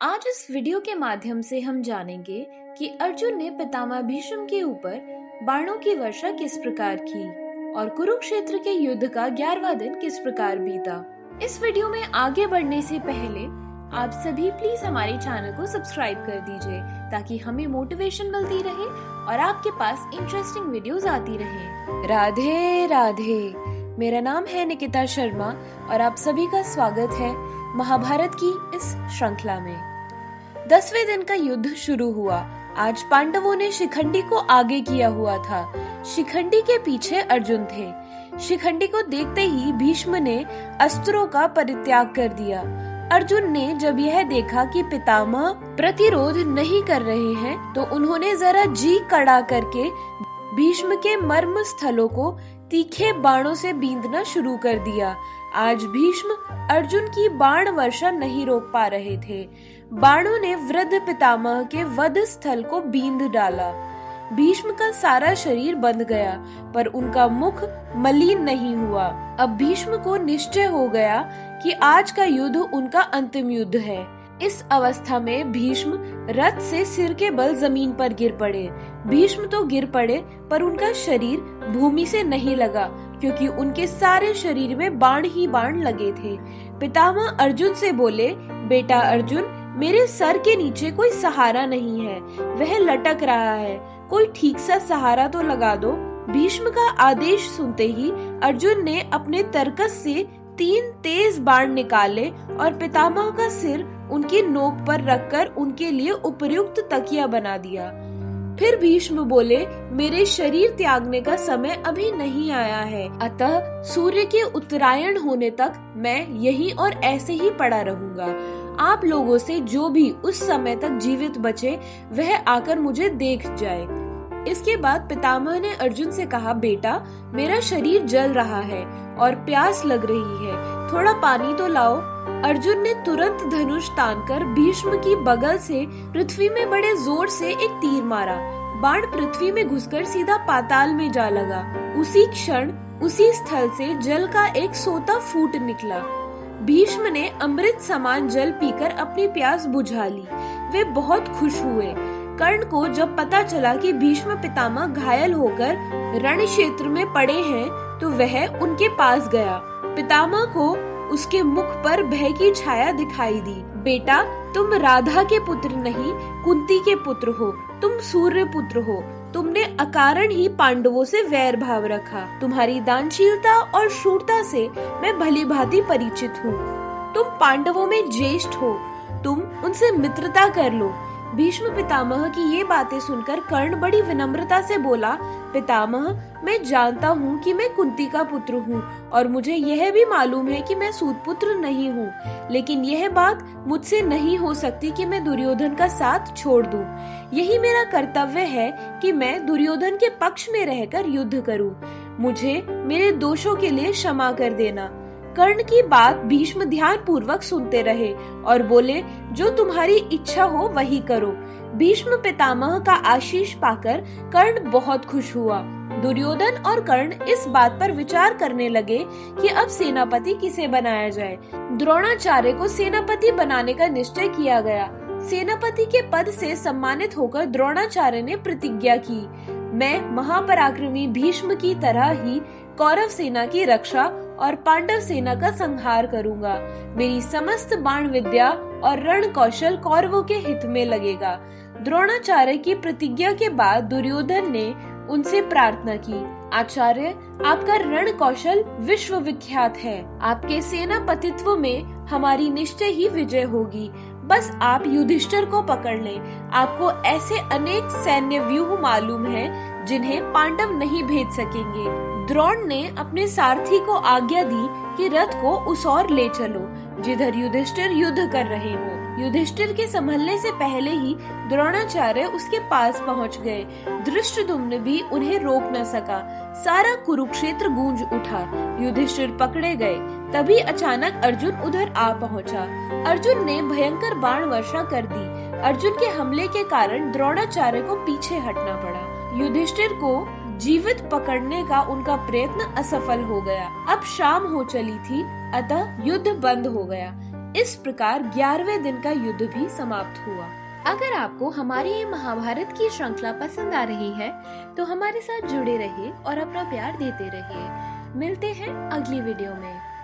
आज इस वीडियो के माध्यम से हम जानेंगे कि अर्जुन ने पितामह भीष्म के ऊपर बाणों की वर्षा किस प्रकार की और कुरुक्षेत्र के युद्ध का 11वां दिन किस प्रकार बीता। इस वीडियो में आगे बढ़ने से पहले आप सभी प्लीज हमारे चैनल को सब्सक्राइब कर दीजिए ताकि हमें मोटिवेशन मिलती रहे और आपके पास इंटरेस्टिंग वीडियोस आती रहे। राधे राधे, मेरा नाम है निकिता शर्मा और आप सभी का स्वागत है महाभारत की इस श्रृंखला में। 10वें दिन का युद्ध शुरू हुआ। आज पांडवों ने शिखंडी को आगे किया हुआ था। शिखंडी के पीछे अर्जुन थे। शिखंडी को देखते ही भीष्म ने अस्त्रों का परित्याग कर दिया। अर्जुन ने जब यह देखा कि पितामह प्रतिरोध नहीं कर रहे हैं तो उन्होंने जरा जी कड़ा करके भीष्म के मर्म स्थलों को तीखे बाणों से बींधना शुरू कर दिया। आज भीष्म अर्जुन की बाण वर्षा नहीं रोक पा रहे थे। बाणों ने वृद्ध पितामह के वध स्थल को बींध डाला। भीष्म का सारा शरीर बंध गया पर उनका मुख मलिन नहीं हुआ। अब भीष्म को निश्चय हो गया कि आज का युद्ध उनका अंतिम युद्ध है। इस अवस्था में भीष्म रथ से सिर के बल जमीन पर गिर पड़े। भीष्म तो गिर पड़े पर उनका शरीर भूमि से नहीं लगा क्योंकि उनके सारे शरीर में बाण ही बाण लगे थे। पितामह अर्जुन से बोले, बेटा अर्जुन, मेरे सर के नीचे कोई सहारा नहीं है, वह लटक रहा है, कोई ठीक सा सहारा तो लगा दो। भीष्म का आदेश सुनते ही अर्जुन ने अपने तरकस से 3 तेज बाण निकाले और पितामह का सिर उनकी नोक पर रखकर उनके लिए उपयुक्त तकिया बना दिया। फिर भीष्म बोले, मेरे शरीर त्यागने का समय अभी नहीं आया है, अतः सूर्य के उत्तरायण होने तक मैं यहीं और ऐसे ही पड़ा रहूंगा। आप लोगों से जो भी उस समय तक जीवित बचे वह आकर मुझे देख जाए। इसके बाद पितामह ने अर्जुन से कहा, बेटा मेरा शरीर जल रहा है और प्यास लग रही है, थोड़ा पानी तो लाओ। अर्जुन ने तुरंत धनुष तानकर भीष्म की बगल से पृथ्वी में बड़े जोर से एक तीर मारा। बाण पृथ्वी में घुसकर सीधा पाताल में जा लगा। उसी क्षण उसी स्थल से जल का एक सोता फूट निकला। भीष्म ने अमृत समान जल पीकर अपनी प्यास बुझा ली। वे बहुत खुश हुए। कर्ण को जब पता चला कि भीष्म पितामह घायल होकर रण क्षेत्र में पड़े हैं तो वह उनके पास गया। पितामह को उसके मुख पर भय की छाया दिखाई दी। बेटा, तुम राधा के पुत्र नहीं, कुंती के पुत्र हो, तुम सूर्य पुत्र हो। तुमने अकारण ही पांडवों से वैर भाव रखा। तुम्हारी दानशीलता और शूरता से मैं भली भांति परिचित हूँ। तुम पांडवों में ज्येष्ठ हो, तुम उनसे मित्रता कर लो। भीष्म पितामह की ये बातें सुनकर कर्ण बड़ी विनम्रता से बोला, पितामह, मैं जानता हूँ कि मैं कुंती का पुत्र हूँ और मुझे यह भी मालूम है कि मैं सूतपुत्र नहीं हूँ, लेकिन यह बात मुझसे नहीं हो सकती कि मैं दुर्योधन का साथ छोड़ दूँ। यही मेरा कर्तव्य है कि मैं दुर्योधन के पक्ष में रहकर युद्ध करूँ। मुझे मेरे दोषों के लिए क्षमा कर देना। कर्ण की बात भीष्म ध्यान पूर्वक सुनते रहे और बोले, जो तुम्हारी इच्छा हो वही करो। भीष्म पितामह का आशीष पाकर कर्ण बहुत खुश हुआ। दुर्योधन और कर्ण इस बात पर विचार करने लगे कि अब सेनापति किसे बनाया जाए। द्रोणाचार्य को सेनापति बनाने का निश्चय किया गया। सेनापति के पद से सम्मानित होकर द्रोणाचार्य ने प्रतिज्ञा की, मैं महापराक्रमी भीष्म की तरह ही कौरव सेना की रक्षा और पांडव सेना का संहार करूंगा। मेरी समस्त बाण विद्या और रण कौशल कौरवों के हित में लगेगा। द्रोणाचार्य की प्रतिज्ञा के बाद दुर्योधन ने उनसे प्रार्थना की, आचार्य, आपका रण कौशल विश्व विख्यात है। आपके सेनापतित्व में हमारी निश्चय ही विजय होगी। बस आप युधिष्ठिर को पकड़ लें। आपको ऐसे अनेक सैन्य व्यूह मालूम हैं जिन्हें पांडव नहीं भेज सकेंगे। द्रोण ने अपने सारथी को आज्ञा दी कि रथ को उस ओर ले चलो जिधर युधिष्ठिर युद्ध कर रहे हो। युधिष्ठिर के संभलने से पहले ही द्रोणाचार्य उसके पास पहुंच गए। धृष्टद्युम्न भी उन्हें रोक न सका। सारा कुरुक्षेत्र गूंज उठा। युधिष्ठिर पकड़े गए। तभी अचानक अर्जुन उधर आ पहुंचा। अर्जुन ने भयंकर बाण वर्षा कर दी। अर्जुन के हमले के कारण द्रोणाचार्य को पीछे हटना पड़ा। युधिष्ठिर को जीवित पकड़ने का उनका प्रयत्न असफल हो गया। अब शाम हो चली थी, अतः युद्ध बंद हो गया। इस प्रकार 11वें दिन का युद्ध भी समाप्त हुआ। अगर आपको हमारी ये महाभारत की श्रृंखला पसंद आ रही है तो हमारे साथ जुड़े रहिए और अपना प्यार देते रहिए। मिलते हैं अगली वीडियो में।